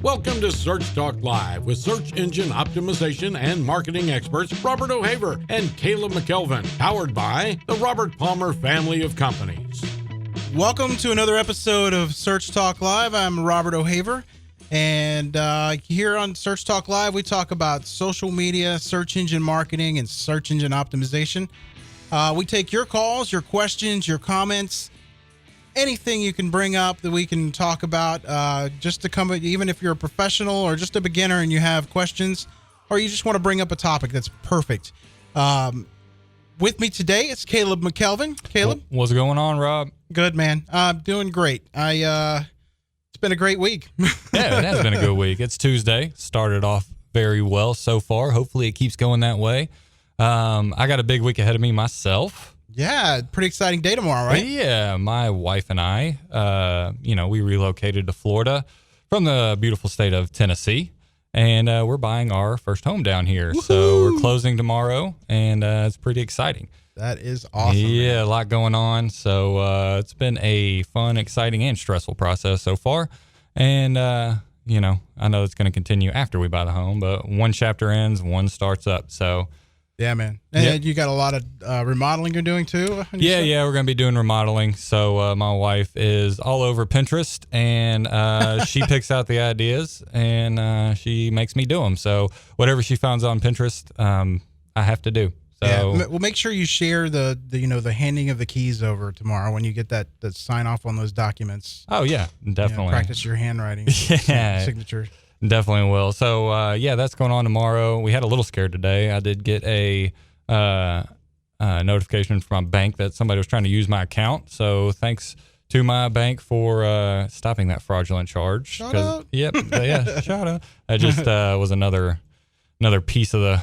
Welcome to Search Talk Live with search engine optimization and marketing experts Robert O'Haver and Caleb McKelvin, powered by the Robert Palmer family of companies. Welcome to another episode of Search Talk Live. I'm Robert O'Haver, and here on Search Talk Live, we talk about social media, search engine marketing, and search engine optimization. We take your calls, your questions, your comments, anything you can bring up that we can talk about, just to come, even if you're a professional or just a beginner and you have questions, or you just want to bring up a topic that's perfect. With me today, it's Caleb McKelvin. Caleb? What's going on, Rob? Good, man. Doing great. It's been a great week. Yeah, it has been a good week. It's Tuesday. Started off very well so far. Hopefully it keeps going that way. I got a big week ahead of me myself. Yeah, pretty exciting day tomorrow, right? Yeah, my wife and I, we relocated to Florida from the beautiful state of Tennessee, and we're buying our first home down here. Woo-hoo! So we're closing tomorrow, and it's pretty exciting. That is awesome. Yeah, man. a lot going on. So it's been a fun, exciting, and stressful process so far. And, I know it's going to continue after we buy the home, but one chapter ends, one starts up. So, yeah, man. And you got a lot of remodeling you're doing too? Yeah, we're going to be doing remodeling. So my wife is all over Pinterest, and she picks out the ideas, and she makes me do them. So whatever she finds on Pinterest, I have to do. So, yeah, well, make sure you share the handing of the keys over tomorrow when you get that sign off on those documents. Oh yeah, definitely. Practice your handwriting. Yeah, signature. Definitely will. So that's going on tomorrow. We had a little scare today. I did get a notification from my bank that somebody was trying to use my account. So thanks to my bank for stopping that fraudulent charge. Shout out. Yep. Yeah. Shout out. That just was another piece of the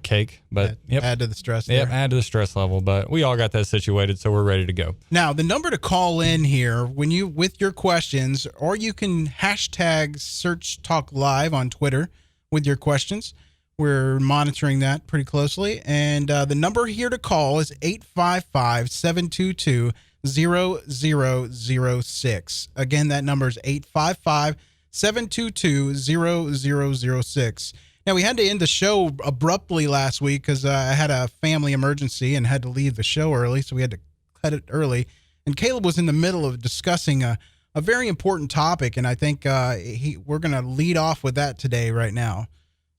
cake, but add to the stress. Yep, there. add to the stress level. But we all got that situated, so we're ready to go. Now, the number to call in here with your questions, or you can hashtag Search Talk Live on Twitter with your questions. We're monitoring that pretty closely, and the number here to call is 855-722-0006. Again, that number is 855-722-0006. Now, we had to end the show abruptly last week because I had a family emergency and had to leave the show early, so we had to cut it early. And Caleb was in the middle of discussing a very important topic, and I think we're going to lead off with that today right now.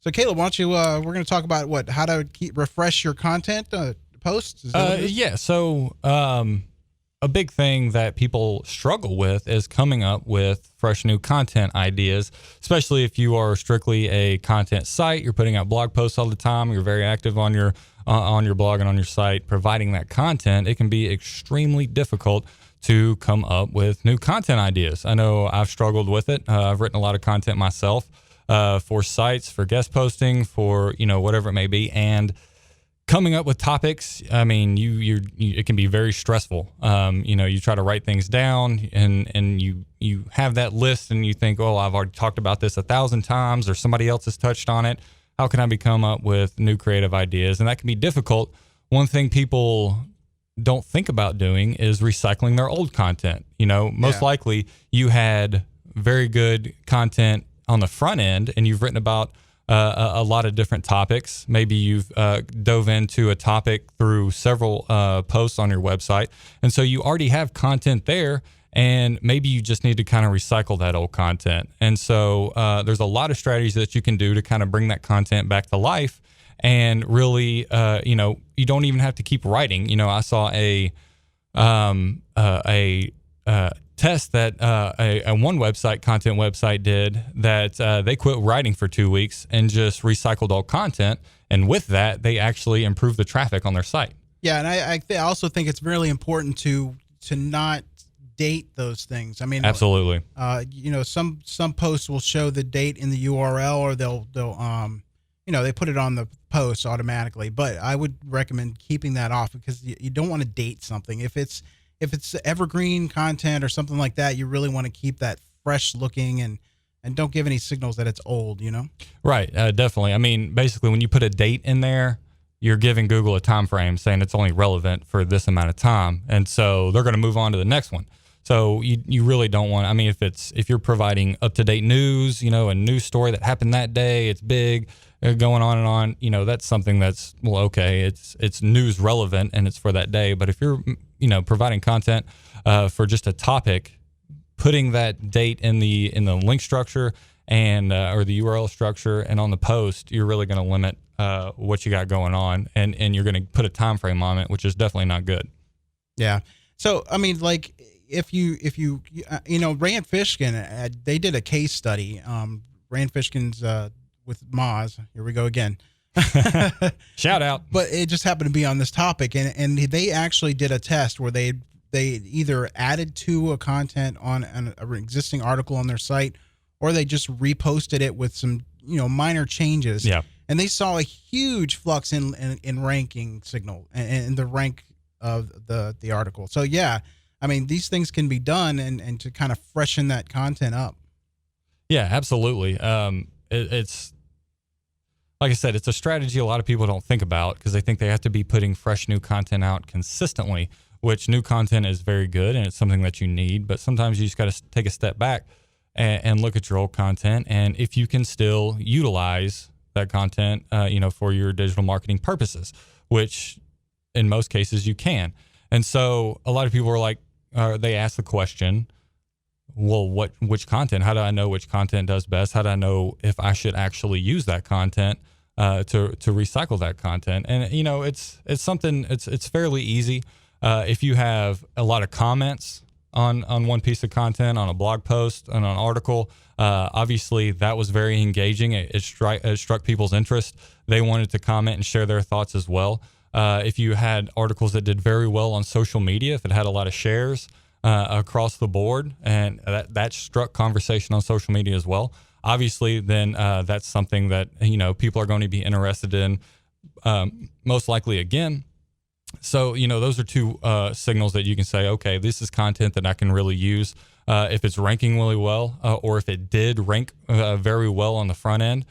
So, Caleb, why don't you, we're going to talk about how to refresh your content posts? Yeah, so a big thing that people struggle with is coming up with fresh new content ideas, especially if you are strictly a content site. You're putting out blog posts all the time. You're very active on your blog and on your site, providing that content. It can be extremely difficult to come up with new content ideas. I know I've struggled with it. I've written a lot of content myself for sites, for guest posting, for whatever it may be, and coming up with topics, I mean, it can be very stressful. You try to write things down, and you have that list, and you think, oh, I've already talked about this 1,000 times, or somebody else has touched on it. How can I come up with new creative ideas? And that can be difficult. One thing people don't think about doing is recycling their old content. Most likely you had very good content on the front end, and you've written about a lot of different topics. Maybe you've dove into a topic through several posts on your website. And so you already have content there, and maybe you just need to kind of recycle that old content. And so there's a lot of strategies that you can do to kind of bring that content back to life. And really, you don't even have to keep writing. I saw a test that a one content website did, that they quit writing for 2 weeks and just recycled all content. And with that, they actually improved the traffic on their site. Yeah, and I also think it's really important to not date those things. I mean, absolutely. Some posts will show the date in the URL, or they'll they put it on the post automatically. But I would recommend keeping that off, because you don't want to date something. If it's evergreen content or something like that, you really want to keep that fresh looking, and don't give any signals that it's old, Right. Definitely. I mean, basically when you put a date in there, you're giving Google a time frame saying it's only relevant for this amount of time. And so they're going to move on to the next one. So you really don't want, I mean, if you're providing up-to-date news, you know, a news story that happened that day, it's big, going on and on, you know, that's something that's, well, okay, it's news relevant and it's for that day. But if you're, you know, providing content for just a topic, putting that date in the link structure and or the URL structure and on the post, you're really going to limit what you got going on, and you're going to put a time frame on it, which is definitely not good. Yeah. So, I mean, like, if you Rand Fishkin, they did a case study. Rand Fishkin's with Moz. Here we go again. Shout out. But it just happened to be on this topic, and they actually did a test where they either added to a content on an existing article on their site, or they just reposted it with some, you know, minor changes. Yeah. And they saw a huge flux in ranking signal and the rank of the article. So yeah, I mean, these things can be done and to kind of freshen that content up. Yeah, absolutely. It's like I said, it's a strategy a lot of people don't think about because they think they have to be putting fresh new content out consistently, which new content is very good and it's something that you need. But sometimes you just got to take a step back and look at your old content. And if you can still utilize that content, you know, for your digital marketing purposes, which in most cases you can. And so a lot of people are like, they ask the question, well, which content? How do I know which content does best? How do I know if I should actually use that content to recycle that content? And you know, it's something. It's fairly easy. If you have a lot of comments on one piece of content, on a blog post, on an article, obviously that was very engaging. It struck people's interest. They wanted to comment and share their thoughts as well. If you had articles that did very well on social media, if it had a lot of shares across the board, and that struck conversation on social media as well, obviously then that's something that, you know, people are going to be interested in most likely again. So, you know, those are two signals that you can say, okay, this is content that I can really use if it's ranking really well, or if it did rank very well on the front end.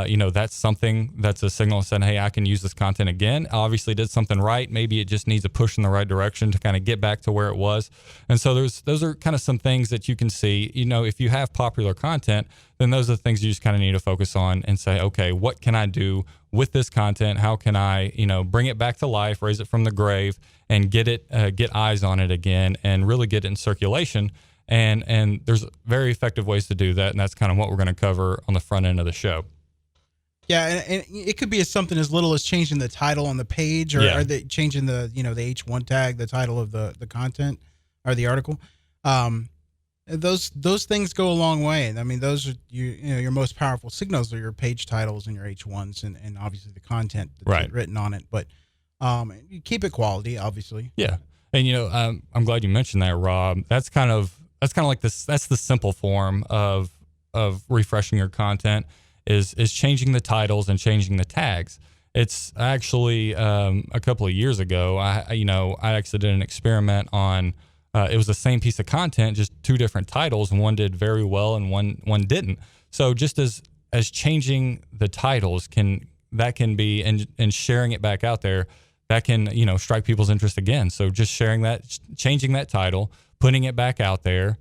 You know, that's something that's a signal saying, hey, I can use this content again. Obviously did something right. Maybe it just needs a push in the right direction to kind of get back to where it was. And so those are kind of some things that you can see. You know, if you have popular content, then those are the things you just kind of need to focus on and say, okay, what can I do with this content? How can I, you know, bring it back to life, raise it from the grave, and get eyes on it again and really get it in circulation. And there's very effective ways to do that. And that's kind of what we're going to cover on the front end of the show. Yeah, and it could be something as little as changing the title on the page, or are they changing the, you know, the H1 tag, the title of the content or the article. Those things go a long way. I mean, those are your most powerful signals are your page titles and your H1s and obviously the content that's written on it. But you keep it quality, obviously. Yeah, and you know, I'm glad you mentioned that, Rob. That's kind of like this. That's the simple form of refreshing your content. Is changing the titles and changing the tags. It's actually a couple of years ago, I actually did an experiment on, it was the same piece of content, just two different titles, and one did very well and one didn't. So just as changing the titles can be, and sharing it back out there, that can, you know, strike people's interest again. So just sharing that, changing that title, putting it back out there,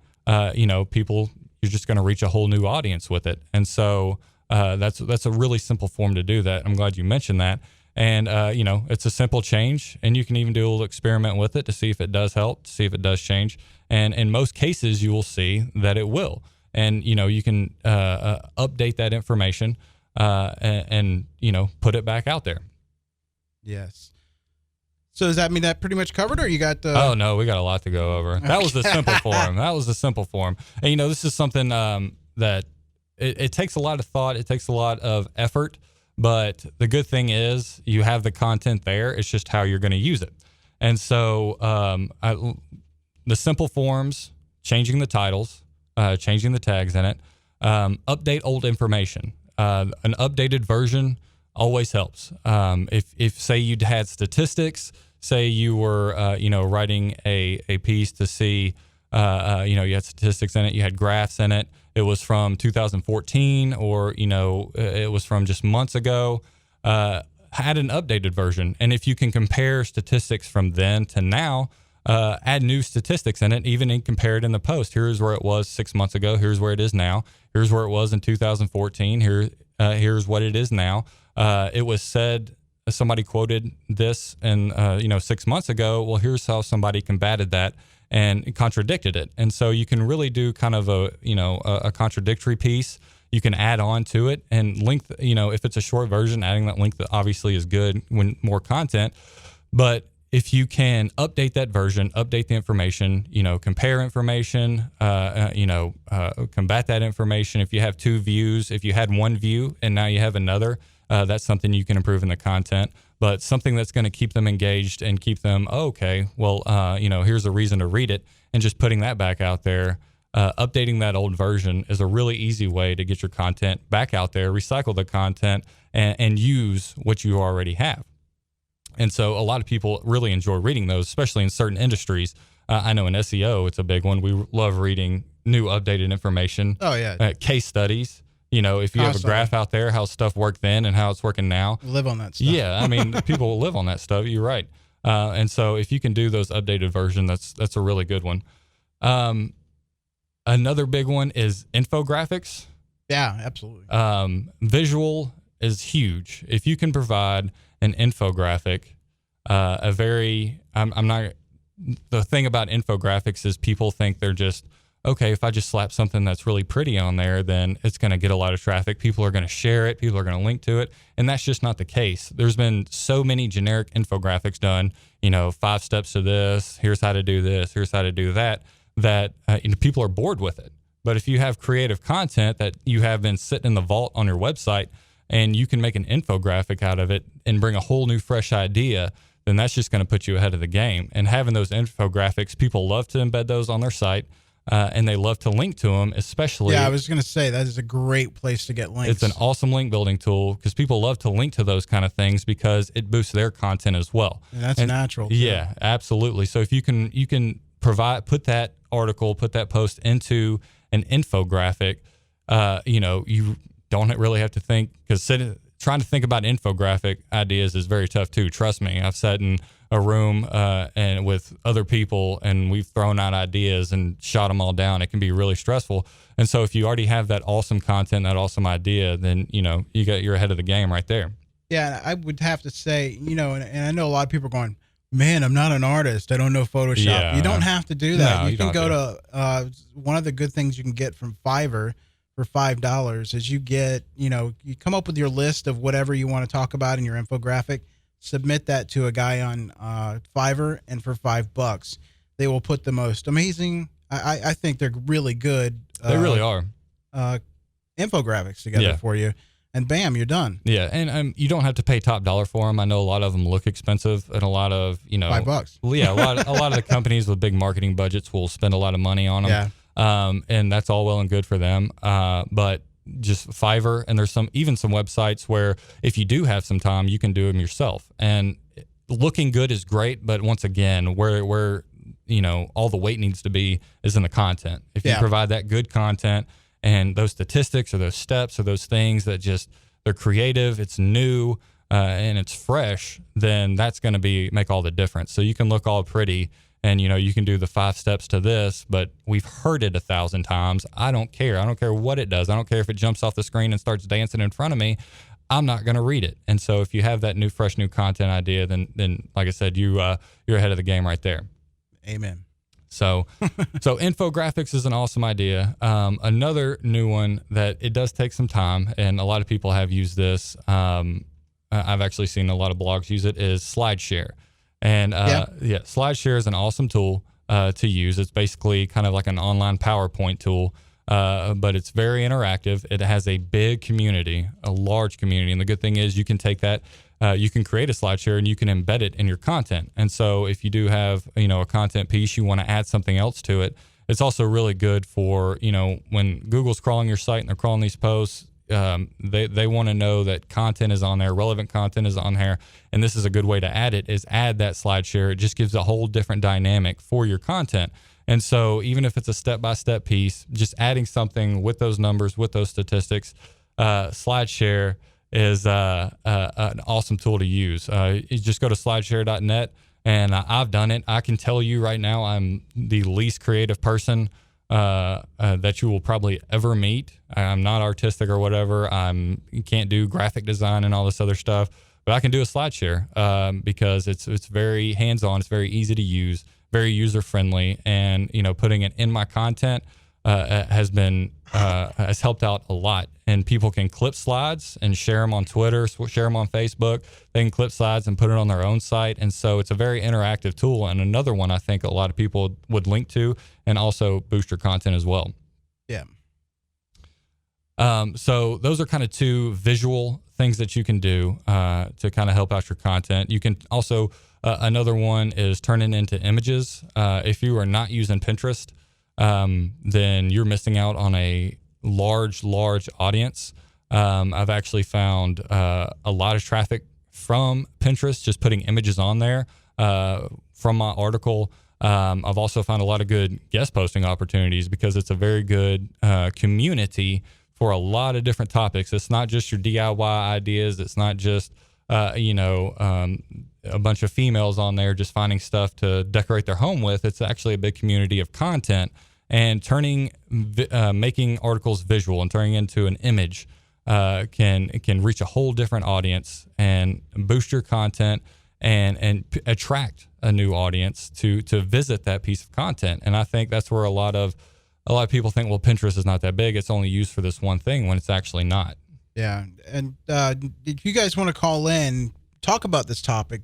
you know, people, you're just going to reach a whole new audience with it. And so, that's a really simple form to do that. I'm glad you mentioned that. And, you know, it's a simple change, and you can even do a little experiment with it to see if it does help, to see if it does change. And in most cases, you will see that it will. And, you know, you can update that information and, you know, put it back out there. Yes. So does that mean that pretty much covered, or you got? Oh, no, we got a lot to go over. That was the simple form. And, you know, this is something that it takes a lot of thought. It takes a lot of effort. But the good thing is you have the content there. It's just how you're going to use it. And so the simple forms, changing the titles, changing the tags in it, update old information. An updated version always helps. If say you'd had statistics, say you were writing a piece to see, you had statistics in it, you had graphs in it. It was from 2014, or it was from just months ago. Had an updated version, and if you can compare statistics from then to now, add new statistics in it, even and compare it in the post. Here's where it was 6 months ago. Here's where it is now. Here's where it was in 2014. Here's what it is now. It was said, somebody quoted this and 6 months ago. Well, here's how somebody combated that and contradicted it. And so you can really do kind of a contradictory piece. You can add on to it and link, if it's a short version, adding that link that obviously is good when more content. But if you can update that version, update the information, compare information, combat that information. If you have 2 views, if you had 1 view and now you have another, that's something you can improve in the content. But something that's going to keep them engaged and keep them, here's a reason to read it, and just putting that back out there. Updating that old version is a really easy way to get your content back out there, recycle the content, and use what you already have. And so a lot of people really enjoy reading those, especially in certain industries. I know in SEO, it's a big one. We love reading new updated information. Oh, yeah. Case studies. If you have a graph out there, how stuff worked then and how it's working now. Live on that stuff. Yeah, I mean, people will live on that stuff. You're right. And so if you can do those updated version, that's a really good one. Another big one is infographics. Yeah, absolutely. Visual is huge. If you can provide an infographic, the thing about infographics is people think they're just, okay, if I just slap something that's really pretty on there, then it's going to get a lot of traffic. People are going to share it. People are going to link to it. And that's just not the case. There's been so many generic infographics done, 5 steps to this, here's how to do this, here's how to do that, people are bored with it. But if you have creative content that you have been sitting in the vault on your website and you can make an infographic out of it and bring a whole new fresh idea, then that's just going to put you ahead of the game. And having those infographics, people love to embed those on their site. And they love to link to them, especially. Yeah, I was going to say that is a great place to get links. It's an awesome link building tool because people love to link to those kind of things because it boosts their content as well. And that's natural. Yeah, absolutely. So if you can put that article, put that post into an infographic, you don't really have to think, because trying to think about infographic ideas is very tough too. Trust me, I've sat in a room and with other people and we've thrown out ideas and shot them all down. It can be really stressful. And so if you already have that awesome content, that awesome idea, then, you're ahead of the game right there. Yeah. I would have to say, and I know a lot of people are going, man, I'm not an artist. I don't know Photoshop. Yeah. You don't have to do that. You can go to one of the good things you can get from Fiverr for $5 is you get, you come up with your list of whatever you want to talk about in your infographic. Submit that to a guy on Fiverr, and for $5, they will put the most amazing. I think they're really good. They really are. Infographics together for you, and bam, you're done. Yeah, and you don't have to pay top dollar for them. I know a lot of them look expensive, and a lot of $5. Well, yeah, a lot of the companies with big marketing budgets will spend a lot of money on them. Yeah. And that's all well and good for them. But just Fiverr, and there's some websites where if you do have some time, you can do them yourself. And looking good is great, but once again, where all the weight needs to be is in the content. If you provide that good content and those statistics or those steps or those things that just they're creative, it's new, and it's fresh, then that's going to make all the difference. So you can look all pretty. And, you can do the 5 steps to this, but we've heard it 1,000 times. I don't care. I don't care what it does. I don't care if it jumps off the screen and starts dancing in front of me. I'm not going to read it. And so if you have that fresh new content idea, then like I said, you're ahead of the game right there. Amen. So infographics is an awesome idea. Another new one that it does take some time, and a lot of people have used this. I've actually seen a lot of blogs use it, is SlideShare. And SlideShare is an awesome tool to use. It's basically kind of like an online PowerPoint tool, but it's very interactive. It has a big community, a large community. And the good thing is you can take that, you can create a SlideShare and you can embed it in your content. And so if you do have, a content piece, you want to add something else to it. It's also really good for, when Google's crawling your site and they're crawling these posts, they want to know that content is on there, relevant content is on there, and this is a good way to add it, is add that SlideShare. It just gives a whole different dynamic for your content. And so even if it's a step-by-step piece, just adding something with those numbers, with those statistics, SlideShare is an awesome tool to use. You just go to slideshare.net, And I've done it. I can tell you right now, I'm the least creative person that you will probably ever meet. I'm not artistic or whatever. Can't do graphic design and all this other stuff, but I can do a SlideShare because it's very hands-on. It's very easy to use, very user-friendly, and putting it in my content has helped out a lot. And people can clip slides and share them on Twitter, share them on Facebook. They can clip slides and put it on their own site. And so it's a very interactive tool. And another one I think a lot of people would link to and also boost your content as well. Yeah. So those are kind of two visual things that you can do to kind of help out your content. You can also, another one is turn it into images. If you are not using Pinterest, then you're missing out on a large audience. I've actually found a lot of traffic from Pinterest, just putting images on there from my article. I've also found a lot of good guest posting opportunities because it's a very good community for a lot of different topics. It's not just your DIY ideas. It's not just, a bunch of females on there just finding stuff to decorate their home with. It's actually a big community of content. And making articles visual and turning into an image can reach a whole different audience and boost your content and attract a new audience to visit that piece of content. And I think that's where a lot of people think, well, Pinterest is not that big. It's only used for this one thing, when it's actually not. Yeah. And if you guys want to call in, talk about this topic,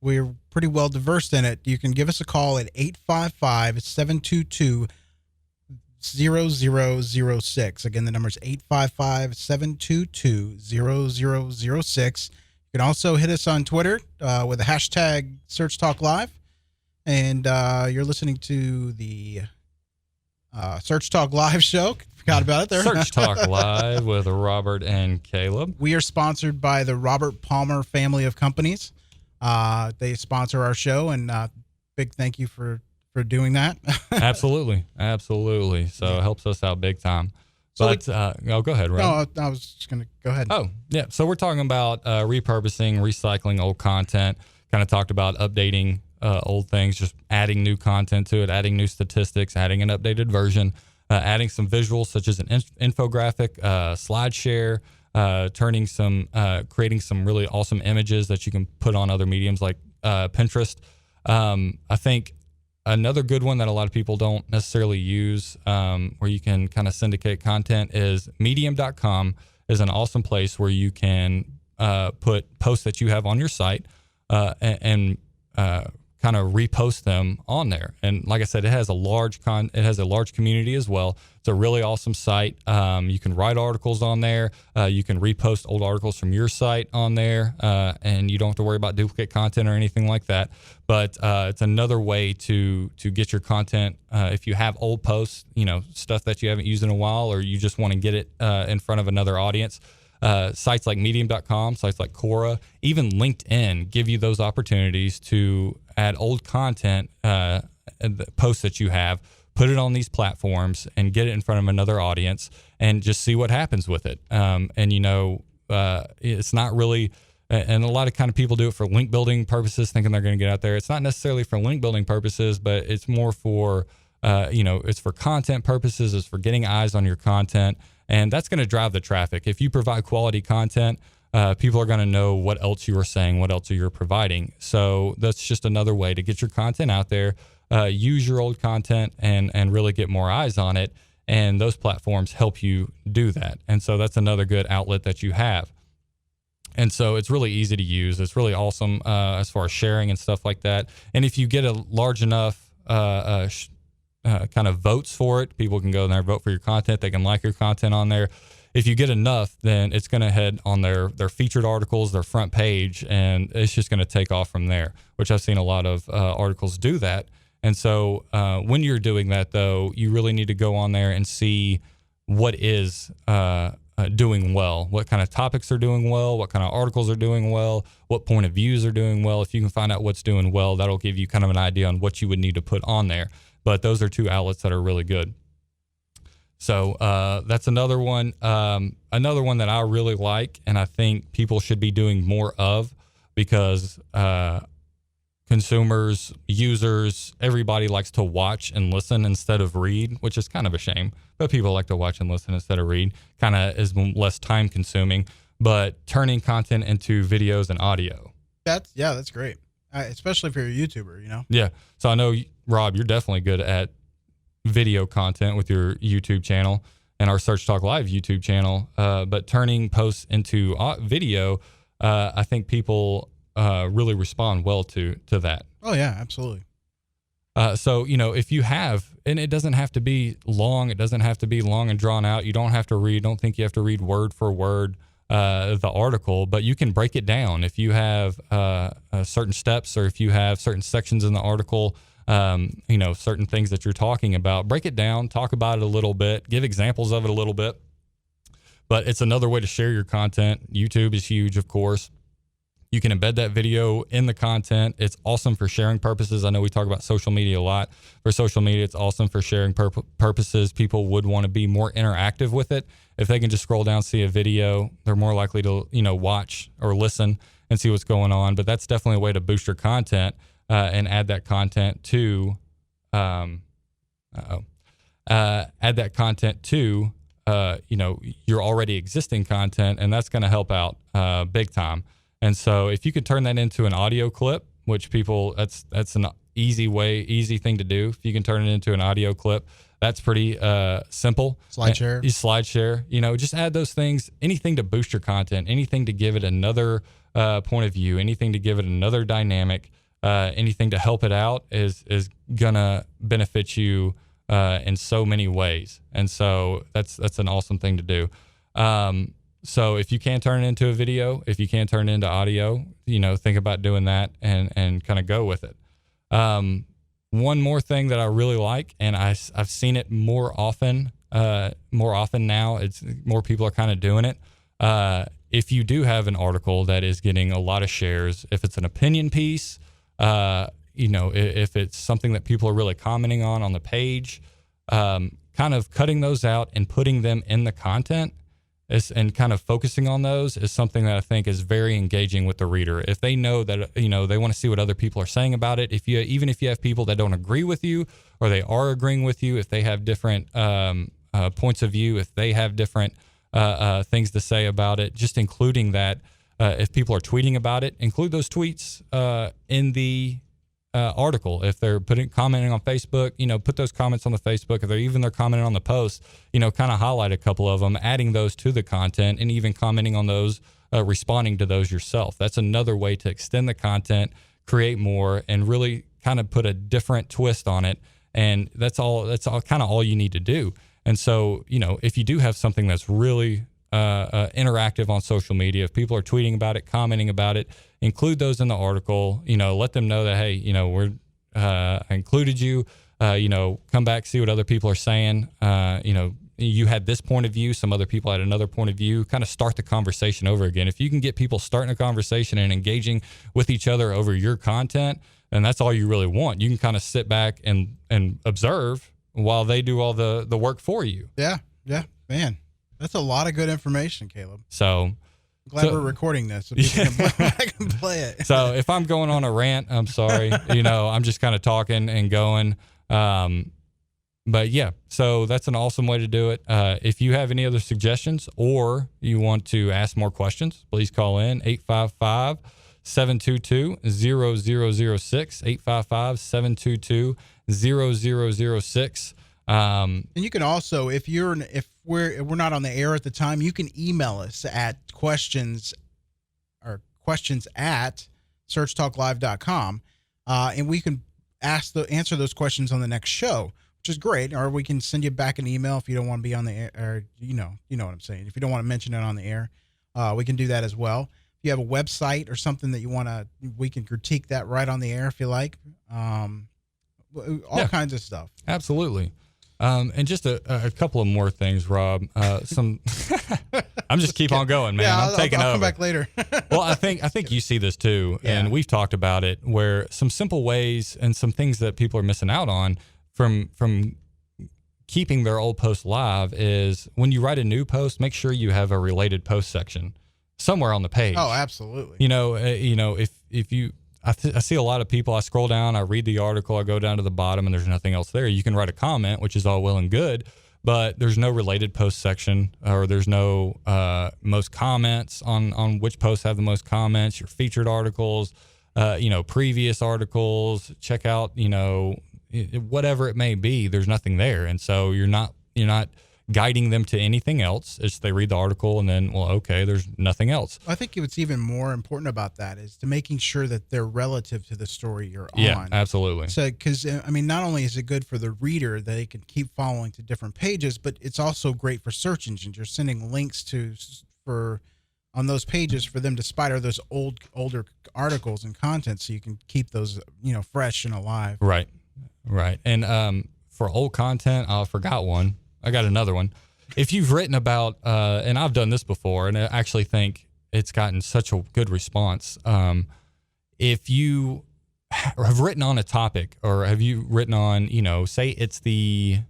we're pretty well diverse in it. You can give us a call at 855-722-0006. Again, the number is 855-722-0006. You can also hit us on Twitter with the hashtag Search Talk Live. And you're listening to the Search Talk Live show. Forgot about it there. Search Talk Live with Robert and Caleb. We are sponsored by the Robert Palmer family of companies. They sponsor our show, and big thank you for doing that. Absolutely. So it helps us out big time. So but go ahead, Rob. No, I was just going to go ahead. Oh, yeah. So we're talking about repurposing, recycling old content. Kind of talked about updating old things, just adding new content to it, adding new statistics, adding an updated version, adding some visuals such as an infographic, SlideShare, creating some really awesome images that you can put on other mediums like Pinterest. I think another good one that a lot of people don't necessarily use, where you can kind of syndicate content, is Medium.com is an awesome place where you can put posts that you have on your site and kind of repost them on there. And like I said, it has a large community as well. It's a really awesome site. You can write articles on there. You can repost old articles from your site on there, and you don't have to worry about duplicate content or anything like that. But it's another way to get your content. If you have old posts, stuff that you haven't used in a while, or you just want to get it in front of another audience, sites like Medium.com, sites like Quora, even LinkedIn give you those opportunities to add old content, posts that you have, put it on these platforms and get it in front of another audience and just see what happens with it. It's not really, and a lot of kind of people do it for link building purposes, thinking they're going to get out there. It's not necessarily for link building purposes, but it's more for, it's for content purposes. It's for getting eyes on your content. And that's going to drive the traffic. If you provide quality content, people are going to know what else you are saying, what else you're providing. So that's just another way to get your content out there, use your old content and really get more eyes on it. And those platforms help you do that. And so that's another good outlet that you have. And so it's really easy to use. It's really awesome as far as sharing and stuff like that. And if you get a large enough kind of votes for it, people can go in there, vote for your content. They can like your content on there. If you get enough, then it's going to head on their featured articles, their front page, and it's just going to take off from there, which I've seen a lot of articles do that. And so when you're doing that, though, you really need to go on there and see what is doing well, what kind of topics are doing well, what kind of articles are doing well, what point of views are doing well. If you can find out what's doing well, that'll give you kind of an idea on what you would need to put on there. But those are two outlets that are really good. So that's another one. Another one that I really like, and I think people should be doing more of, because consumers, users, everybody likes to watch and listen instead of read, which is kind of a shame. But people like to watch and listen instead of read. Kind of is less time consuming. But turning content into videos and audio. That's great. Especially if you're a YouTuber, you know? Yeah. So I know, Rob, you're definitely good at video content with your YouTube channel and our Search Talk Live YouTube channel. But turning posts into video, I think people really respond well to that. Oh, yeah, absolutely. So, you know, if you have, and it doesn't have to be long, it doesn't have to be long and drawn out. You don't have to read, don't think you have to read word for word the article, but you can break it down. If you have certain steps, or if you have certain sections in the article, you know, certain things that you're talking about, break it down, talk about it a little bit, give examples of it a little bit. But it's another way to share your content. YouTube is huge, of course. You can embed that video in the content. It's awesome for sharing purposes. I know we talk about social media a lot. For social media, it's awesome for sharing purposes. People would want to be more interactive with it. If they can just scroll down, see a video, they're more likely to, you know, watch or listen and see what's going on. But that's definitely a way to boost your content and add that content to, you know, your already existing content, and that's going to help out big time. And so if you could turn that into an audio clip, which people, that's an easy thing to do. If you can turn it into an audio clip, that's pretty simple. SlideShare, you know, just add those things, anything to boost your content, anything to give it another point of view, anything to give it another dynamic, anything to help it out is gonna benefit you in so many ways. And so that's an awesome thing to do. So if you can turn it into a video, if you can turn it into audio, you know, think about doing that and kind of go with it. One more thing that I really like, and I've seen it more often now, it's more people are kind of doing it. If you do have an article that is getting a lot of shares, if it's an opinion piece, you know, if it's something that people are really commenting on the page, kind of cutting those out and putting them in the content and kind of focusing on those is something that I think is very engaging with the reader. If they know that, you know, they want to see what other people are saying about it, even if you have people that don't agree with you or they are agreeing with you, if they have different points of view, if they have different things to say about it, just including that. If people are tweeting about it, include those tweets in the article. If they're commenting on Facebook, you know, put those comments on the Facebook. If they're commenting on the post, you know, kind of highlight a couple of them, adding those to the content, and even commenting on those, responding to those yourself. That's another way to extend the content, create more, and really kind of put a different twist on it. And that's all kind of all you need to do. And so, you know, if you do have something that's really interactive on social media, if people are tweeting about it, commenting about it, include those in the article. You know, let them know that, hey, you know, I included you. You know, come back, see what other people are saying. You know, you had this point of view, some other people had another point of view. Kind of start the conversation over again. If you can get people starting a conversation and engaging with each other over your content, then that's all you really want. You can kind of sit back and observe while they do all the work for you. Yeah, man. That's a lot of good information, Caleb. So glad we're recording this so people can play it. So if I'm going on a rant, I'm sorry. You know, I'm just kind of talking and going. But yeah, so that's an awesome way to do it. If you have any other suggestions or you want to ask more questions, please call in 855-722-0006, 855-722-0006. And you can also, if we're not on the air at the time, you can email us at questions at searchtalklive.com, and we can answer those questions on the next show, which is great. Or we can send you back an email if you don't want to be on the air, or you know what I'm saying. If you don't want to mention it on the air, we can do that as well. If you have a website or something that you want to, we can critique that right on the air if you like. All kinds of stuff. Absolutely. And just a couple of more things, Rob. I'm just keep on going, man. Yeah, I'm taking I'll over. come back later. Well, I think you see this too, and we've talked about it, where some simple ways and some things that people are missing out on from keeping their old post live is when you write a new post, make sure you have a related post section somewhere on the page. Oh, absolutely. You know, if you, I see a lot of people. I scroll down, I read the article, I go down to the bottom, and there's nothing else there. You can write a comment, which is all well and good, but there's no related post section, or there's no most comments on which posts have the most comments, your featured articles, previous articles, check out, whatever it may be. There's nothing there. And so you're not guiding them to anything else. It's they read the article and then, well, okay, there's nothing else. I think what's even more important about that is to making sure that they're relative to the story you're on. Yeah, absolutely. So, because not only is it good for the reader that they can keep following to different pages, but it's also great for search engines. You're sending links on those pages for them to spider those older articles and content, so you can keep those fresh and alive. Right. And for old content, I forgot one. I got another one. If you've written about, and I've done this before, and I actually think it's gotten such a good response. If you have written on a topic, or have you written on, say it's you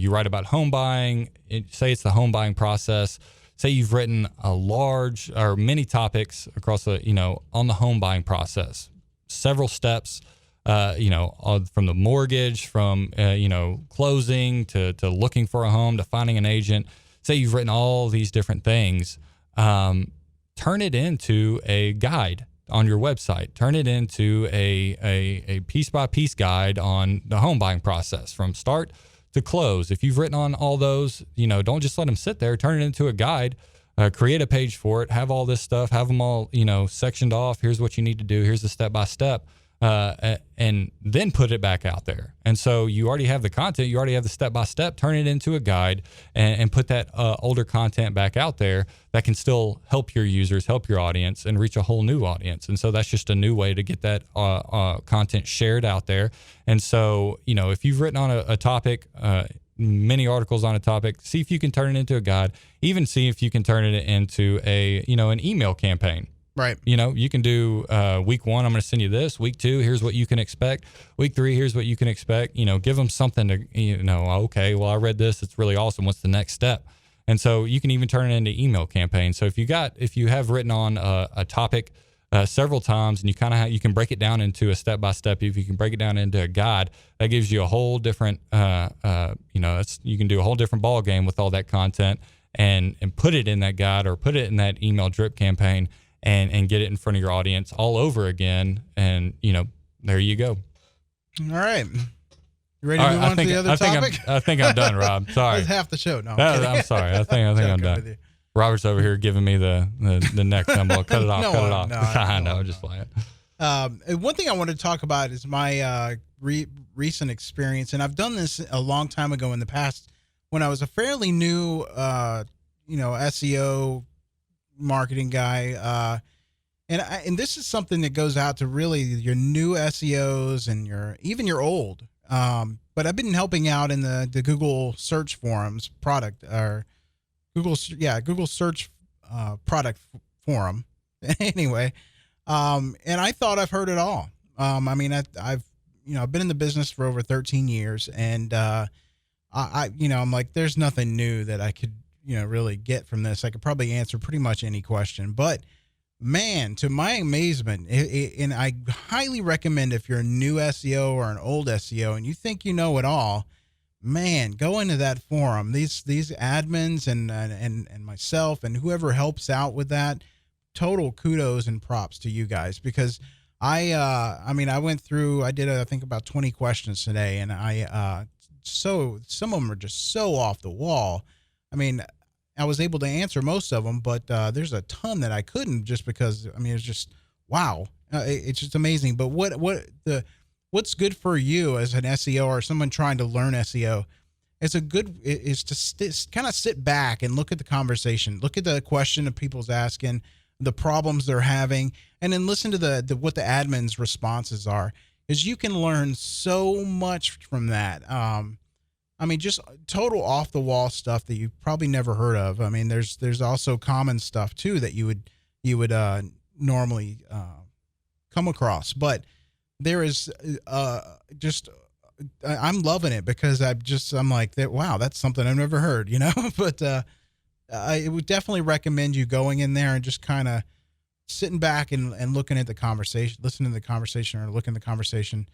write about home buying, say it's the home buying process, say you've written a large or many topics across on the home buying process, several steps, from the mortgage, from, closing to looking for a home, to finding an agent. Say you've written all these different things, turn it into a guide on your website. Turn it into a piece by piece guide on the home buying process from start to close. If you've written on all those, don't just let them sit there. Turn it into a guide. Create a page for it. Have all this stuff. Have them all, sectioned off. Here's what you need to do. Here's the step by step. And then put it back out there. And so you already have the content, you already have the step-by-step, turn it into a guide and put that older content back out there that can still help your users, help your audience, and reach a whole new audience. And so that's just a new way to get that content shared out there. And so, if you've written on a topic, many articles on a topic, see if you can turn it into a guide, even see if you can turn it into an email campaign. Right. You can do week 1, I'm going to send you this. Week 2, here's what you can expect. Week 3, here's what you can expect. Give them something to, okay, well, I read this. It's really awesome. What's the next step? And so you can even turn it into email campaigns. So if you have written on a topic several times, and you can break it down into a step-by-step, if you can break it down into a guide, that gives you a whole different, you can do a whole different ball game with all that content and put it in that guide or put it in that email drip campaign. And get it in front of your audience all over again. And, there you go. All right. You ready to move on to the other topic? I think I'm done, Rob. Sorry. That's half the show. No, I'm sorry. I think I'm done. Robert's over here giving me the neck symbol. Cut it off. Cut it off. I know. Just playing. One thing I want to talk about is my recent experience. And I've done this a long time ago in the past when I was a fairly new, SEO marketing guy, and this is something that goes out to really your new SEOs and your old. But I've been helping out in the Google search forums product, or Google search product forum. Anyway, and I thought I've heard it all. I've been in the business for over 13 years, and I'm like, there's nothing new that I could really get from this. I could probably answer pretty much any question, but man, to my amazement, and I highly recommend if you're a new SEO or an old SEO and you think you know it all, man, go into that forum. These admins and myself and whoever helps out with that, total kudos and props to you guys, because I went through, I did I think about 20 questions today, and some of them are just so off the wall. I was able to answer most of them, but there's a ton that I couldn't, just because, it's just, wow. It's just amazing. But what's good for you as an SEO or someone trying to learn SEO is to kind of sit back and look at the conversation, look at the question that people's asking, the problems they're having, and then listen to what the admin's responses are, because you can learn so much from that. Just total off the wall stuff that you probably never heard of. There's also common stuff too that you would normally come across, but there is I'm loving it, because I'm like that. Wow, that's something I've never heard, But I would definitely recommend you going in there and just kind of sitting back and looking at the conversation, listening to the conversation, or looking at the conversation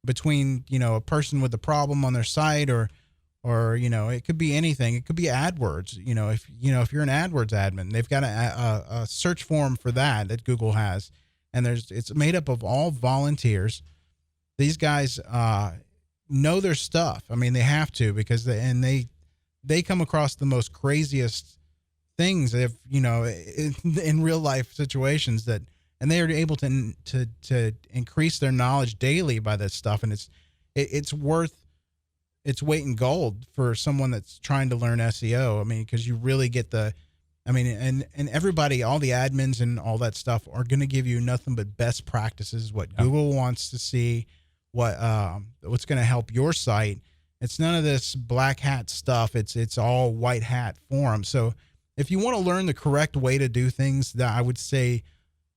between, a person with a problem on their site, or it could be anything. It could be AdWords. If you're an AdWords admin, they've got a search form for that Google has, and it's made up of all volunteers. These guys know their stuff. I mean, they have to, because they come across the most craziest things, if in real life situations, and they are able to increase their knowledge daily by this stuff, and it's worth its weight in gold for someone that's trying to learn SEO. I mean, because you really get and everybody, all the admins and all that stuff are going to give you nothing but best practices, what Google wants to see, what's going to help your site. It's none of this black hat stuff. It's all white hat forums. So if you want to learn the correct way to do things, that I would say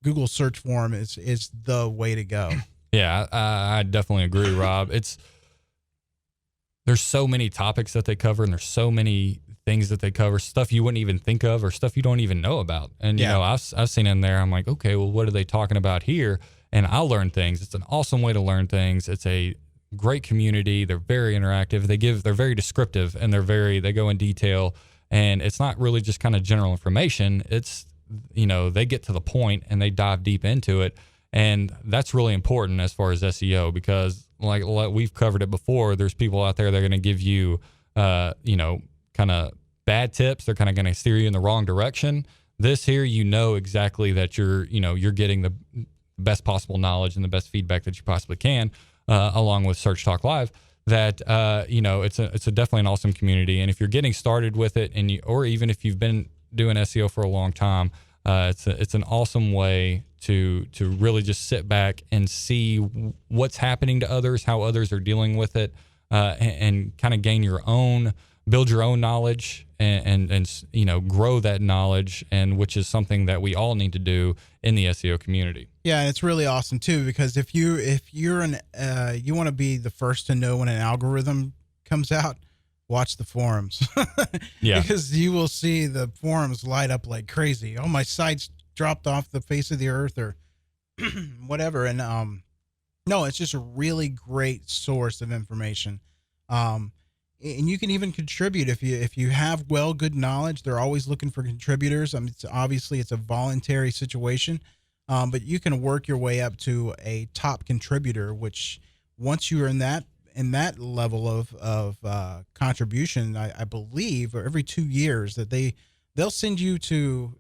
Google search forum is the way to go. Yeah, I definitely agree, Rob. There's so many topics that they cover, and there's so many things that they cover, stuff you wouldn't even think of or stuff you don't even know about. And, I've seen in there, I'm like, okay, well, what are they talking about here? And I'll learn things. It's an awesome way to learn things. It's a great community. They're very interactive. They're very descriptive, and they go in detail, and it's not really just kind of general information. It's, they get to the point and they dive deep into it. And that's really important as far as SEO, because like we've covered it before, there's people out there that are going to give you, kind of bad tips. They're kind of going to steer you in the wrong direction. This here, exactly that you're getting the best possible knowledge and the best feedback that you possibly can, along with Search Talk Live. That it's a definitely an awesome community. And if you're getting started with it, or even if you've been doing SEO for a long time, it's an awesome way to really just sit back and see what's happening to others, how others are dealing with it, and kind of build your own knowledge, and grow that knowledge, and which is something that we all need to do in the SEO community. Yeah, and it's really awesome too, because if you're you want to be the first to know when an algorithm comes out, watch the forums. Yeah, because you will see the forums light up like crazy. Oh, my site's dropped off the face of the earth, or whatever. And no, it's just a really great source of information. And you can even contribute if you have good knowledge. They're always looking for contributors. I mean, it's a voluntary situation, but you can work your way up to a top contributor, which once you are in that level of contribution, I believe, or every 2 years, that they'll send you to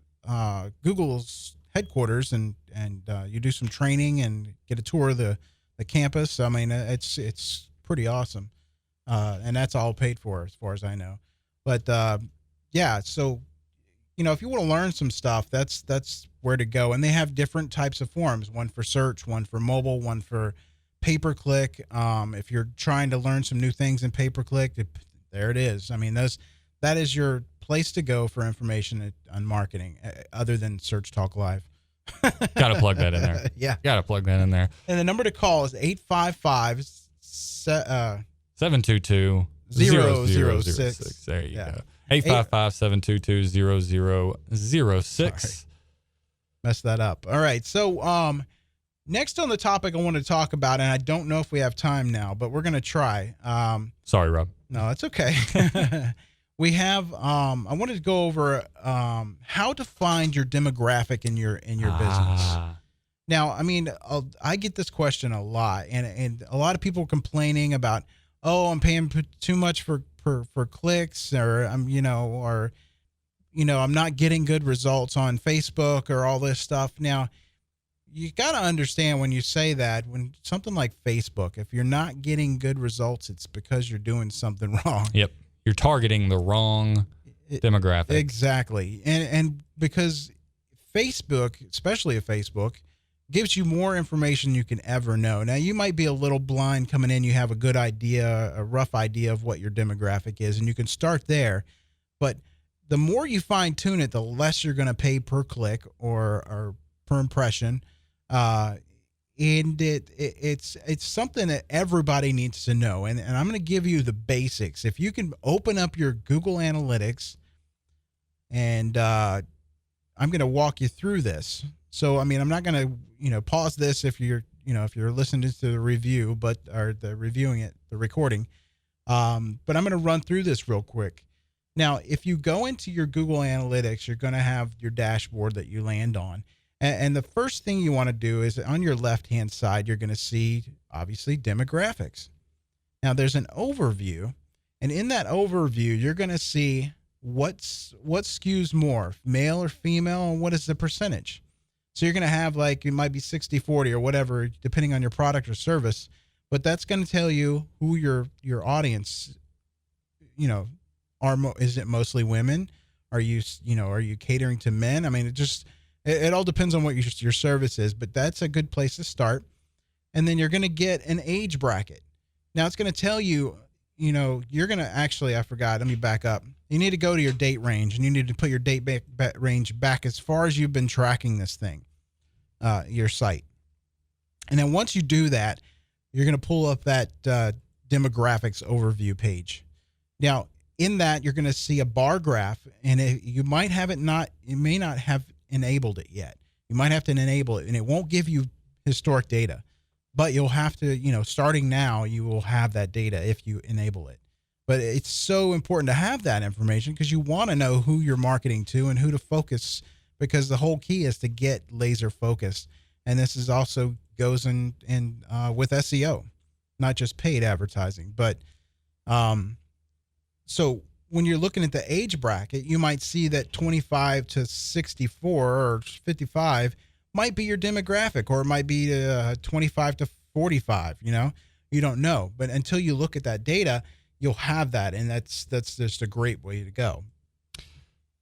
Google's headquarters, and you do some training and get a tour of the campus. I mean, it's pretty awesome. And that's all paid for, as far as I know. But yeah, so if you want to learn some stuff, that's where to go. And they have different types of forums: one for search, one for mobile, one for pay-per-click. If you're trying to learn some new things in pay-per-click, there it is. I mean, that is your place to go for information on marketing, other than Search Talk Live. Got to plug that in there. Yeah, got to plug that in there. And the number to call is 855 722 0006. There you go. 855-722-0006. Messed that up. All right. So next on the topic I want to talk about, and I don't know if we have time now, but we're going to try. Sorry, Rob. No, it's okay. We have I wanted to go over how to find your demographic in your business. Now, I mean, I get this question a lot, and a lot of people complaining about, I'm paying too much for clicks, or I'm not getting good results on Facebook, or all this stuff. Now, you got to understand, when you say that, when something like Facebook, if you're not getting good results, it's because you're doing something wrong. Yep. You're targeting the wrong demographic. Exactly. And because Facebook, especially Facebook, gives you more information you can ever know. Now, you might be a little blind coming in. You have a good idea, a rough idea of what your demographic is, and you can start there. But the more you fine tune it, the less you're going to pay per click or per impression. And it's something that everybody needs to know. And I'm going to give you the basics. If you can open up your Google Analytics, and I'm going to walk you through this. So, I mean, I'm not going to, pause this if you're listening to the review, or the reviewing it, the recording. But I'm going to run through this real quick. Now, if you go into your Google Analytics, you're going to have your dashboard that you land on. And the first thing you want to do is on your left-hand side, you're going to see, obviously, demographics. Now, there's an overview. And in that overview, you're going to see what skews more, male or female, and what is the percentage. So you're going to have it might be 60-40 or whatever, depending on your product or service. But that's going to tell you who your audience, is it mostly women? Are you catering to men? I mean, it all depends on what your service is, but that's a good place to start. And then you're going to get an age bracket. Now it's going to tell you, you're going to I forgot. Let me back up. You need to go to your date range, and you need to put your date range back as far as you've been tracking this thing, your site. And then once you do that, you're going to pull up that demographics overview page. Now, in that, you're going to see a bar graph, and you may not have enabled it yet. You might have to enable it, and it won't give you historic data, but you'll have to, starting now, you will have that data if you enable it. But it's so important to have that information because you want to know who you're marketing to and who to focus, because the whole key is to get laser focused. And this is also goes in with SEO, not just paid advertising. But so when you're looking at the age bracket, you might see that 25 to 64 or 55 might be your demographic, or it might be 25 to 45. You don't know. But until you look at that data, you'll have that, and that's just a great way to go.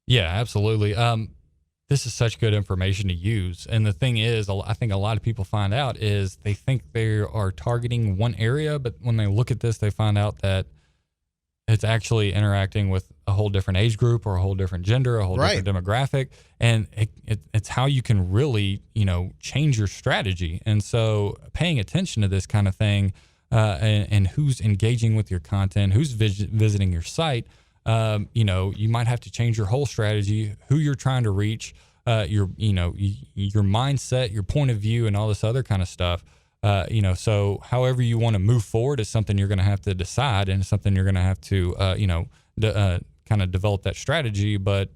Yeah, absolutely. This is such good information to use. And the thing is, I think a lot of people find out is they think they are targeting one area, but when they look at this, they find out that it's actually interacting with a whole different age group or a whole different gender, a whole different demographic. And it's how you can really, change your strategy. And so paying attention to this kind of thing, and who's engaging with your content, who's visiting your site, you might have to change your whole strategy, who you're trying to reach, your mindset, your point of view, and all this other kind of stuff. So however you want to move forward is something you're going to have to decide, and something you're going to have to, kind of develop that strategy. But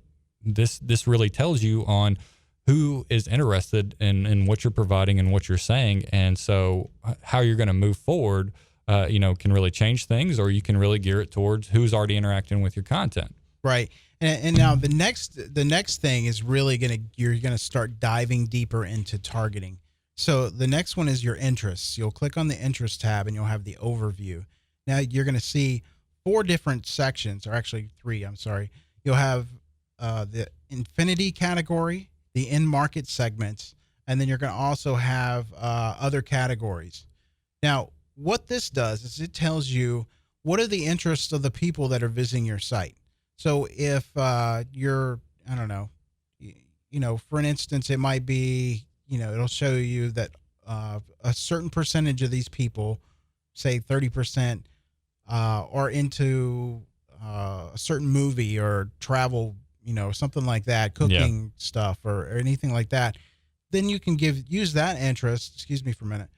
this really tells you on who is interested in what you're providing and what you're saying. And so how you're going to move forward, can really change things, or you can really gear it towards who's already interacting with your content. Right. And now the next thing is really you're going to start diving deeper into targeting. So the next one is your interests. You'll click on the interest tab and you'll have the overview. Now you're going to see 4 different sections, or actually 3, I'm sorry. You'll have the infinity category, the in-market segments, and then you're going to also have other categories. Now, what this does is it tells you what are the interests of the people that are visiting your site. So if you're, I don't know, for an instance, it might be, it'll show you that a certain percentage of these people, say 30%, are into a certain movie or travel, something like that, cooking stuff or anything like that. Then you can use that interest. Excuse me for a minute.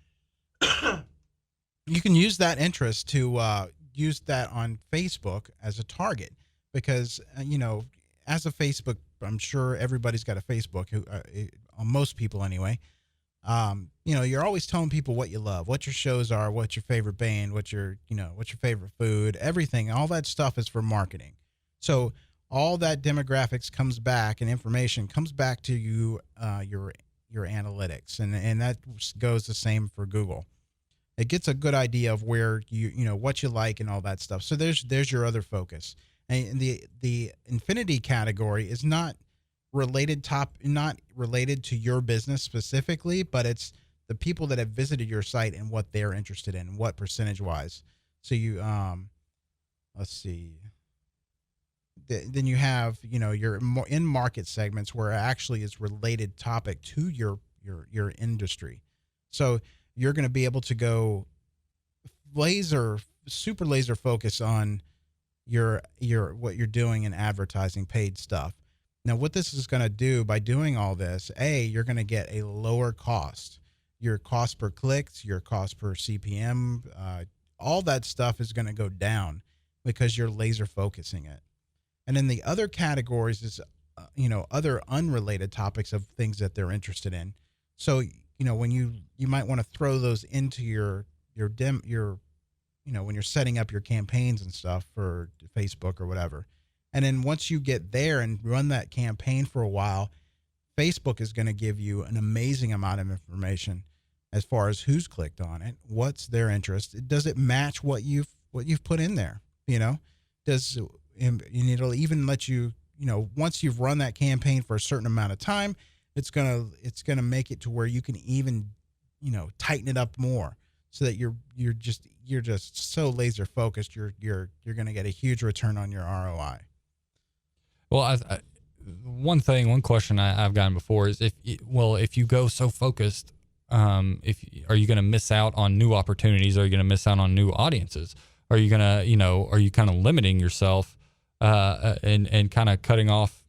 You can use that interest to use that on Facebook as a target, because, as a Facebook, I'm sure everybody's got a Facebook, most people anyway. You're always telling people what you love, what your shows are, what's your favorite band, what's your favorite food, everything, all that stuff is for marketing. So all that demographics comes back and information comes back to you, your analytics. And that goes the same for Google. It gets a good idea of where what you like and all that stuff. So there's your other focus. And the infinity category is not related to your business specifically, but it's the people that have visited your site and what they're interested in, what percentage wise. So you let's see. Then you have your in market segments where it actually is related topic to your industry. So you're going to be able to go super laser focus on your what you're doing in advertising, paid stuff. Now, what this is going to do by doing all this, you're going to get a lower cost. Your cost per clicks, your cost per CPM, all that stuff is going to go down because you're laser focusing it. And then the other categories is, other unrelated topics of things that they're interested in. So, when you might want to throw those into your when you're setting up your campaigns and stuff for Facebook or whatever. And then once you get there and run that campaign for a while, Facebook is going to give you an amazing amount of information as far as who's clicked on it, what's their interest. Does it match what you've put in there? It'll even let you, once you've run that campaign for a certain amount of time, it's going to make it to where you can even, tighten it up more so that you're just so laser focused. You're going to get a huge return on your ROI. Well, one question I've gotten before is if you go so focused, are you going to miss out on new opportunities? Are you going to miss out on new audiences? Are you going to, are you kind of limiting yourself, and kind of cutting off,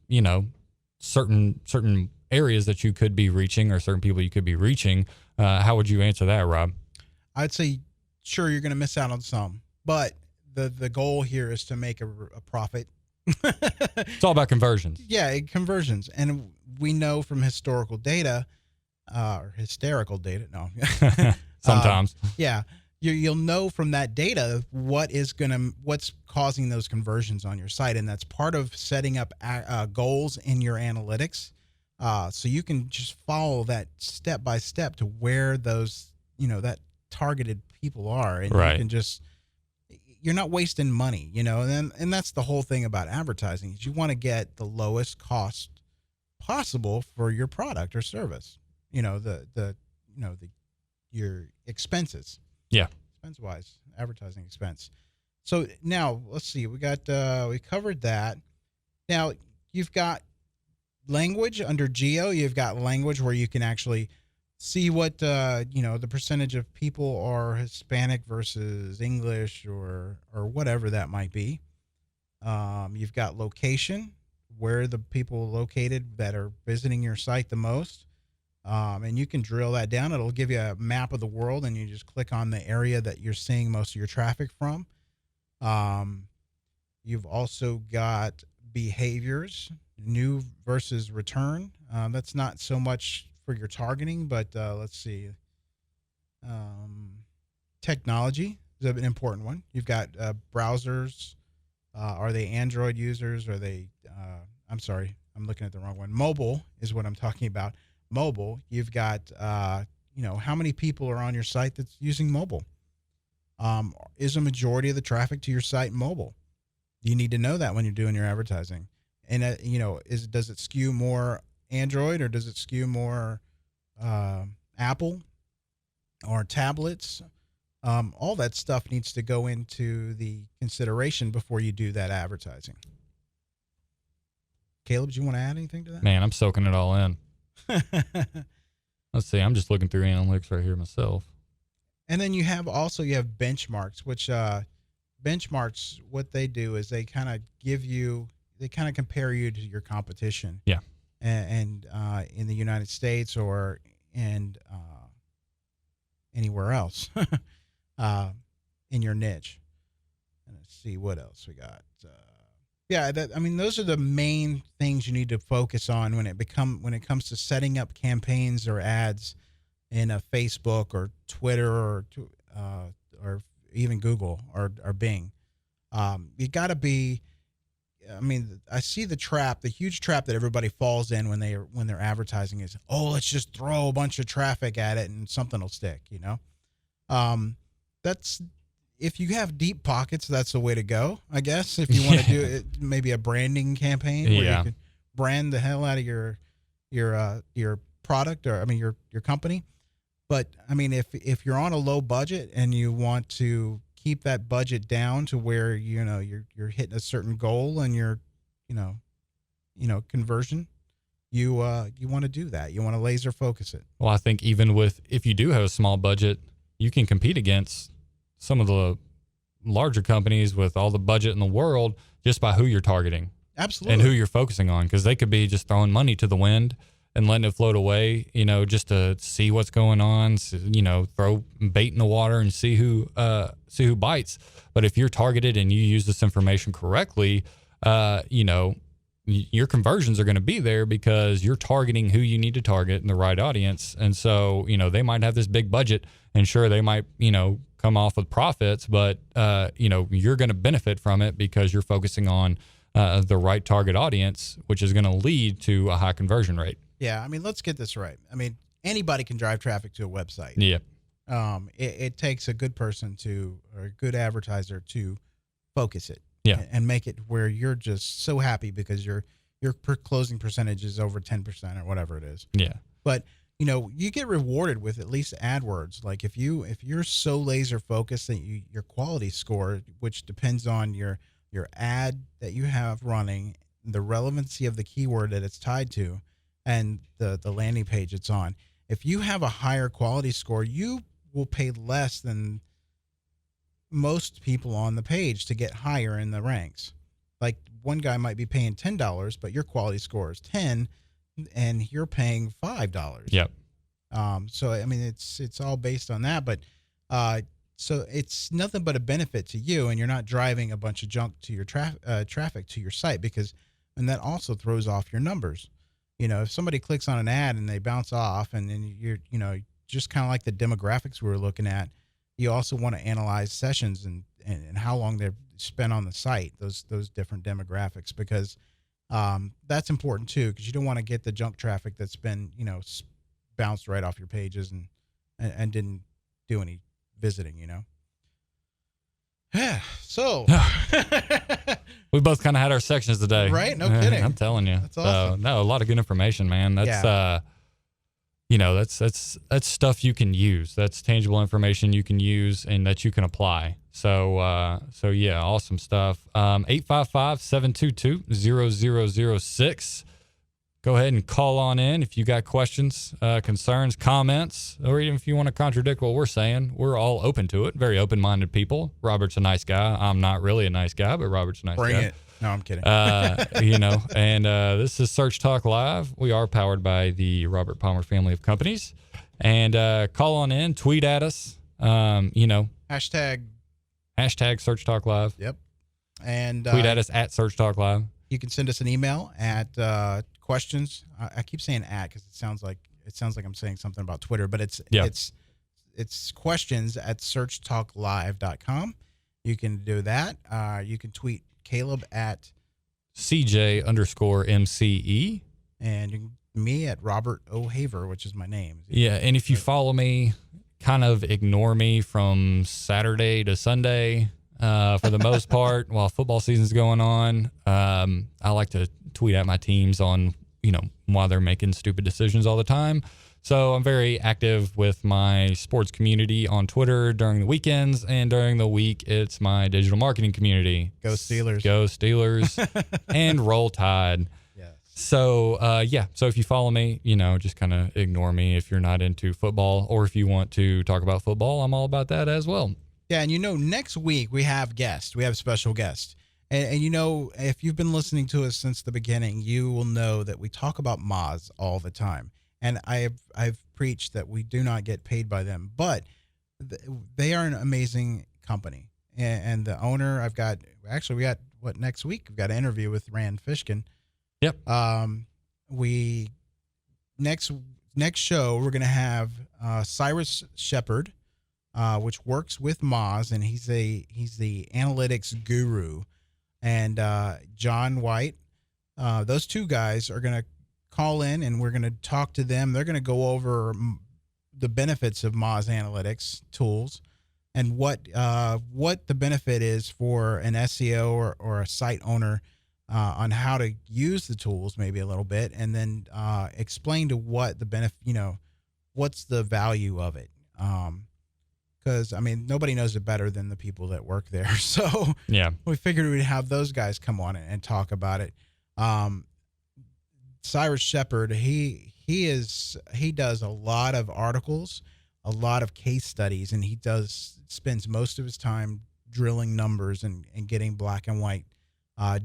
certain areas that you could be reaching or certain people you could be reaching? How would you answer that, Rob? I'd say, sure, you're going to miss out on some, but the goal here is to make a profit. It's all about conversions. Yeah, conversions. And we know from historical data, or hysterical data, no. Sometimes. Yeah. You'll know from that data what's causing those conversions on your site. And that's part of setting up goals in your analytics. So you can just follow that step by step to where those, that targeted people are. And right. You can you're not wasting money, and that's the whole thing about advertising is you want to get the lowest cost possible for your product or service. Your expenses. Yeah. Expense wise, advertising expense. So now let's see, we covered that. Now you've got language under geo. You've got language where you can actually see what, the percentage of people are Hispanic versus English or whatever that might be. You've got location, where the people located that are visiting your site the most. And you can drill that down. It'll give you a map of the world, and you just click on the area that you're seeing most of your traffic from. You've also got behaviors, new versus return. That's not so much for your targeting, but let's see. Technology is an important one. You've got browsers. Are they Android users? Are they, I'm sorry, I'm looking at the wrong one. Mobile is what I'm talking about. Mobile. You've got, how many people are on your site that's using mobile? Is a majority of the traffic to your site mobile? You need to know that when you're doing your advertising. And, does it skew more Android or does it skew more Apple or tablets? All that stuff needs to go into the consideration before you do that advertising. Caleb, do you want to add anything to that? Man, I'm soaking it all in. Let's see. I'm just looking through analytics right here myself. And then you have benchmarks, which benchmarks, what they do is they kind of compare you to your competition. Yeah. And in the United States or anywhere else in your niche. And let's see what else we got. Those are the main things you need to focus on when it comes to setting up campaigns or ads in a Facebook or Twitter or even Google or Bing. You got to be. I see the huge trap that everybody falls in when they're advertising is, let's just throw a bunch of traffic at it and something will stick, That's, if you have deep pockets, that's the way to go, I guess. If you want to do it, maybe a branding campaign where you can brand the hell out of your product or your company. But if you're on a low budget and you want to keep that budget down to where you're hitting a certain goal and you're conversion, you want to do that. You want to laser focus it. Well, I think even if you do have a small budget, you can compete against some of the larger companies with all the budget in the world just by who you're targeting. Absolutely. and who you're focusing on, because they could be just throwing money to the wind and letting it float away, just to see what's going on, throw bait in the water and see who bites. But if you're targeted and you use this information correctly, your conversions are going to be there because you're targeting who you need to target in the right audience. And so, they might have this big budget, and sure, they might, come off with profits, but, you're going to benefit from it because you're focusing on the right target audience, which is going to lead to a high conversion rate. Yeah. I mean, let's get this right. I mean, anybody can drive traffic to a website. Yeah. It takes a good person or a good advertiser to focus it. Yeah. And make it where you're just so happy because your closing percentage is over 10% or whatever it is. Yeah. But you get rewarded with at least AdWords. Like if you're so laser focused that your quality score, which depends on your ad that you have running, the relevancy of the keyword that it's tied to, and the landing page it's on. If you have a higher quality score, you will pay less than most people on the page to get higher in the ranks. Like one guy might be paying $10, but your quality score is 10 and you're paying $5. Yep. So, I mean, it's all based on that, but, so it's nothing but a benefit to you, and you're not driving a bunch of junk to your traffic to your site, and that also throws off your numbers. If somebody clicks on an ad and they bounce off, and then you're, just kind of like the demographics we were looking at, you also want to analyze sessions and how long they've spent on the site, those different demographics, because that's important too, because you don't want to get the junk traffic that's been, bounced right off your pages and didn't do any visiting, Yeah. So we both kind of had our sections today. Right? No kidding. I'm telling you. That's awesome. No, a lot of good information, man. That's, that's stuff you can use. That's tangible information you can use and that you can apply. So yeah, awesome stuff. 855-722-0006. Go ahead and call on in if you got questions, concerns, comments, or even if you want to contradict what we're saying. We're all open to it. Very open-minded people. Robert's a nice guy. I'm not really a nice guy, but Robert's a nice guy. Bring it. No, I'm kidding. And this is Search Talk Live. We are powered by the Robert Palmer family of companies. And call on in, tweet at us. Hashtag Search Talk Live. Yep. And tweet at us at Search Talk Live. You can send us an email at questions. I keep saying at because it sounds like I'm saying something about Twitter, but it's questions at searchtalklive.com. You can do that. You can tweet Caleb at CJ_MCE. And me at Robert O'Haver, which is my name. Yeah, and if you follow me, kind of ignore me from Saturday to Sunday for the most part while football season's going on. I like to tweet at my teams on, why they're making stupid decisions all the time. So I'm very active with my sports community on Twitter during the weekends, and during the week, it's my digital marketing community. Go Steelers. Go Steelers. And Roll Tide. Yes. So, so if you follow me, just kind of ignore me if you're not into football, or if you want to talk about football, I'm all about that as well. Yeah, and next week we have guests. We have special guests. And if you've been listening to us since the beginning, you will know that we talk about Moz all the time. And I've preached that we do not get paid by them, but they are an amazing company. And the owner, we got next week? We've got an interview with Rand Fishkin. Yep. Next show, we're going to have Cyrus Shepard, which works with Moz, and he's the analytics guru, and John White. Those two guys are going to call in, and we're going to talk to them. They're going to go over the benefits of Moz Analytics tools and what the benefit is for an SEO or a site owner on how to use the tools maybe a little bit, and then explain to what the benefit, what's the value of it. Because, nobody knows it better than the people that work there. So yeah, we figured we'd have those guys come on and talk about it. Cyrus Shepard, he does a lot of articles, a lot of case studies, and he spends most of his time drilling numbers and getting black and white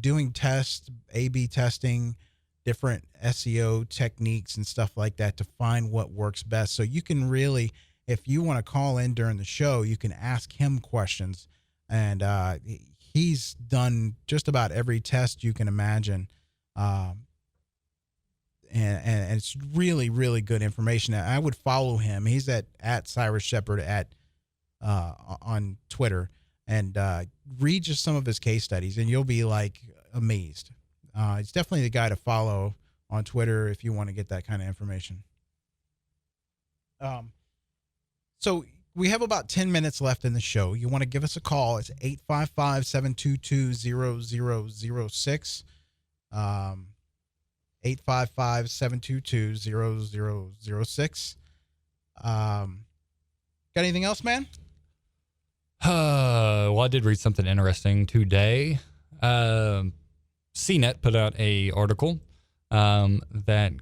doing tests, A/B testing, different SEO techniques and stuff like that to find what works best. So you can really, if you want to call in during the show, you can ask him questions. And he's done just about every test you can imagine. And it's really, really good information. I would follow him. He's at Cyrus Shepherd on Twitter, and read just some of his case studies, and you'll be like amazed. He's definitely the guy to follow on Twitter if you want to get that kind of information. So we have about 10 minutes left in the show. You want to give us a call. It's 855-722-0006. 855-722-0006. Got anything else, man? Well, I did read something interesting today. CNET put out a article that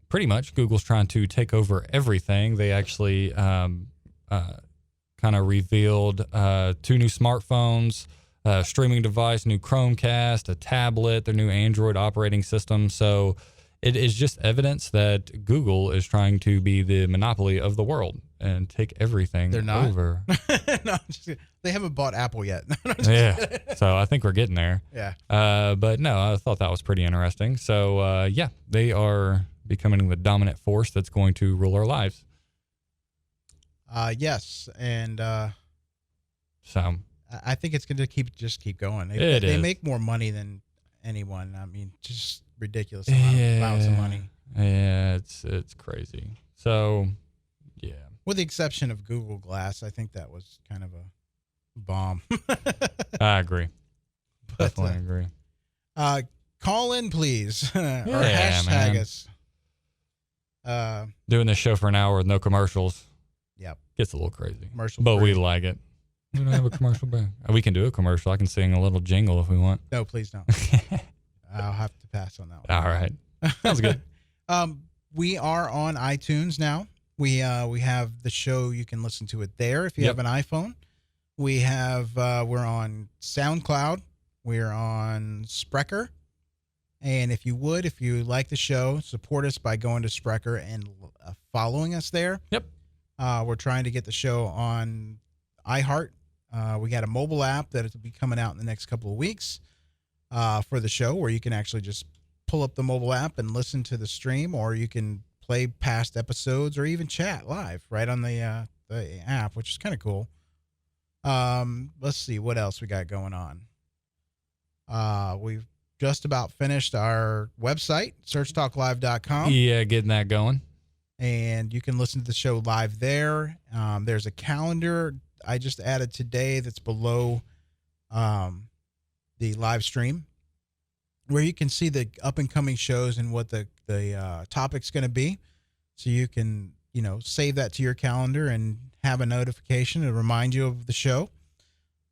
pretty much Google's trying to take over everything. They actually kind of revealed 2 new smartphones, a streaming device, new Chromecast, a tablet, their new Android operating system. So it is just evidence that Google is trying to be the monopoly of the world and take everything They're not. over. No, they haven't bought Apple yet. Yeah. So I think we're getting there. Yeah. But no, I thought that was pretty interesting. So yeah, they are becoming the dominant force that's going to rule our lives. Yes. And So I think it's going to keep going. They make more money than anyone. I mean, just ridiculous amounts of money. Yeah, it's crazy. So yeah. With the exception of Google Glass, I think that was kind of a bomb. I agree. But, Definitely agree. Call in, please, or Yeah, hashtag man. us. Doing this show for an hour with no commercials. Yep. Gets a little crazy. Commercial But free. we like it. We don't have a commercial break. We can do a commercial. I can sing a little jingle if we want. No, please don't. I'll have to pass on that one. All right. Sounds good. We are on iTunes now. We have the show. You can listen to it there if you Yep. have an iPhone. We have we're on SoundCloud. We're on Spreaker. And if you like the show, support us by going to Spreaker and following us there. Yep. We're trying to get the show on iHeart. We got a mobile app that will be coming out in the next couple of weeks for the show, where you can actually just pull up the mobile app and listen to the stream, or you can play past episodes or even chat live right on the app, which is kind of cool. Let's see what else we got going on. We've just about finished our website, searchtalklive.com. Yeah, getting that going. And you can listen to the show live there. There's a calendar I just added today that's below the live stream, where you can see the up and coming shows and what the topic's going to be. So you can, save that to your calendar and have a notification to remind you of the show.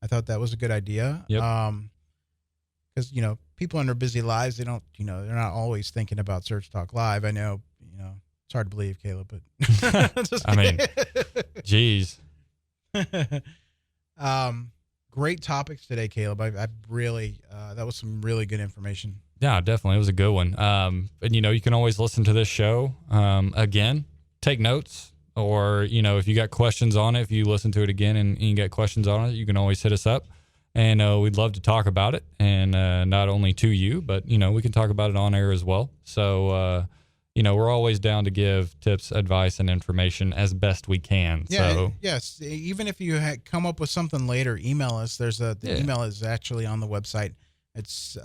I thought that was a good idea. Yep. Because, people in their busy lives, they don't, they're not always thinking about Search Talk Live. I know, it's hard to believe, Caleb, but I mean, geez. Great topics today, Caleb. I really, that was some really good information. Yeah, definitely. It was a good one. And, you can always listen to this show again, take notes, or, if you got questions on it, if you listen to it again and you get questions on it, you can always hit us up. And we'd love to talk about it. And not only to you, but, we can talk about it on air as well. So, we're always down to give tips, advice, and information as best we can. Yeah, So, yes. Even if you had come up with something later, email us. The email is actually on the website. It's,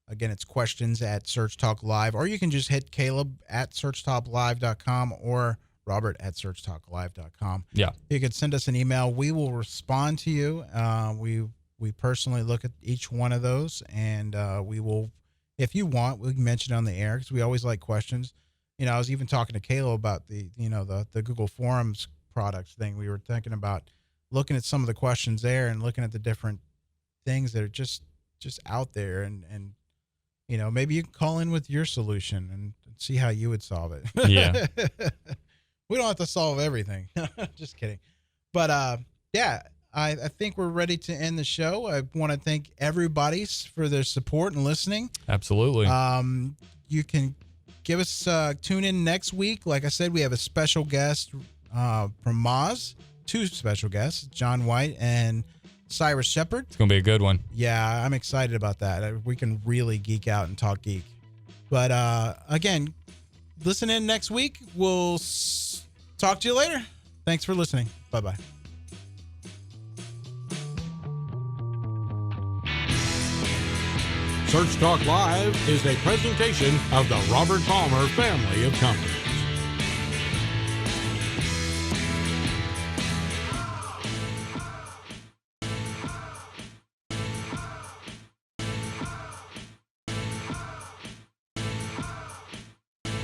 again, it's questions at Search Talk Live, or you can just hit Caleb at searchtalklive.com or Robert at searchtalklive.com. yeah. You can send us an email. We will respond to you. We personally look at each one of those, and we will, if you want, we can mention it on the air, because we always like questions. I was even talking to Caleb about the Google Forums products thing. We were thinking about looking at some of the questions there and looking at the different things that are just out there, and maybe you can call in with your solution and see how you would solve it. Yeah. We don't have to solve everything. Just kidding. But I think we're ready to end the show. I want to thank everybody for their support and listening. Absolutely. You can give us tune in next week. Like I said, we have a special guest from Moz. 2 special guests, John White and Cyrus Shepard. It's going to be a good one. Yeah, I'm excited about that. We can really geek out and talk geek. But again, listen in next week. We'll talk to you later. Thanks for listening. Bye-bye. Search Talk Live is a presentation of the Robert Palmer family of companies.